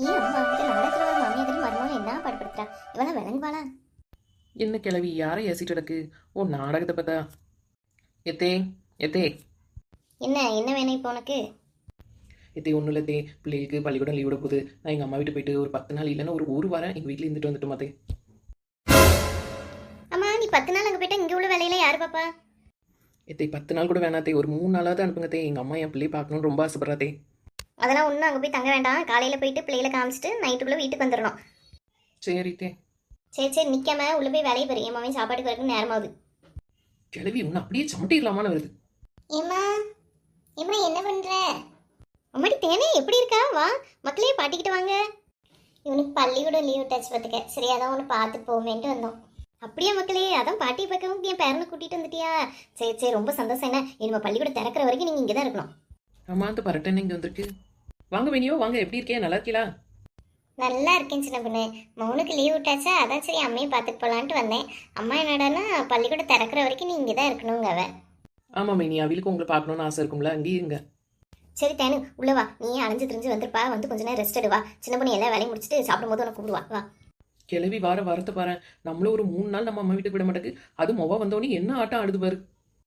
ஏன் அம்மா இந்த நாடகத்துல வர மாமியாதிரி மருமகன் என்ன பாடுபடுத்துறா? இவெல்லாம் விளங்குவாளா? என்ன கிளவி யாரை ஏசிட்டு கிடக்கு? ஓ, நாடகத்தை பார்த்தா. எத்தே எத்தே என்ன என்ன வேணும் இப்போ உனக்கு? எத்தே ஒன்றும் இல்லத்தே, பிள்ளைகளுக்கு பள்ளிக்கூடம் லீவ் விட போகுது. நான் எங்கள் அம்மா வீட்டு போயிட்டு ஒரு 10 நாள் இல்லைன்னா ஒரு வாரம் எங்கள் வீட்டில் இருந்துட்டு வந்துட்டு மாத்தே. அம்மா நீ 10 நாள் அங்கே போயிட்டா இங்கே உள்ள வேலையில யாரு பாப்பா? எத்தே 10 நாள் கூட வேணாத்தே, ஒரு 3 நாளாவது அனுப்புங்கத்தே. எங்கள் அம்மா என் பிள்ளையை பார்க்கணுன்னு ரொம்ப ஆசைப்படுறாத்தே. அதெல்லாம் ஒன்றும் அங்கே போய் தங்க வேண்டாம். காலையில் போயிட்டு பிள்ளைகளை காமிச்சிட்டு நைட்டுக்குள்ளே வீட்டுக்கு வந்துடணும். சரித்தே. சரி சரி நிற்காம உள்ளே போய் வேலையை பெரிய மாமே சாப்பாட்டுக்கு வரைக்கும் நேரமாகுது. கிளவி ஒன்று அப்படியே சமட்டிடலாமான்னு வருது. ஏம்மா ஏம்மா என்ன பண்ணுற? அம்மாடி தேனே எப்படி இருக்கா? வா மக்களே பாட்டிக்கிட்டு வாங்க. இவனுக்கு பள்ளிக்கூடம் லீவ் விட்டாச்சு பார்த்துக்க. சரி அதான் ஒன்று பார்த்து போவேன்ட்டு வந்தோம். அப்படியா மக்களே? அதான் பாட்டி பக்கம் என் பேரனை கூட்டிகிட்டு வந்துட்டியா? சரி சரி ரொம்ப சந்தோஷம். என்ன இனிமே பள்ளிக்கூடம் திறக்கிற வரைக்கும் நீங்கள் இங்கே தான் இருக்கணும். அம்மா அந்த பரட்டன் இங்கே வந்திருக்கு. வாங்க வேணியோ வாங்க, எப்படி இருக்கே? நல்லா இருக்கீங்களா? நல்லா இருக்கேன் சின்ன பொண்ணு. மௌனுக்கு லீவ் விட்டாச்சா, அதான் சரி அம்மையை பார்த்துட்டு போகலான்ட்டு வந்தேன். அம்மா என்னடான்னா பள்ளிக்கூடம் திறக்கிற வரைக்கும் நீ இங்கே தான் இருக்கணுங்க அவ. ஆமாம் மேனி, அவளுக்கு உங்களை பார்க்கணுன்னு ஆசை இருக்கும்ல, அங்கேயே இருங்க. சரி தேனு உள்ளவா, நீ அலைஞ்சு திரிஞ்சு வந்துருப்பா. வந்து கொஞ்ச நேரம் ரெஸ்ட் எடுவா. சின்ன பொண்ணு எல்லா வேலையும் முடிச்சுட்டு சாப்பிடும் போது உனக்கு கூப்பிடுவா. வா கிளவி வாரத்தை பாரு. நம்மளும் ஒரு 3 நாள் நம்ம அம்மா வீட்டுக்கு விட மாட்டேங்குது. அது மொவா வந்தோடனே என்ன ஆட்டம் ஆடுது பாரு.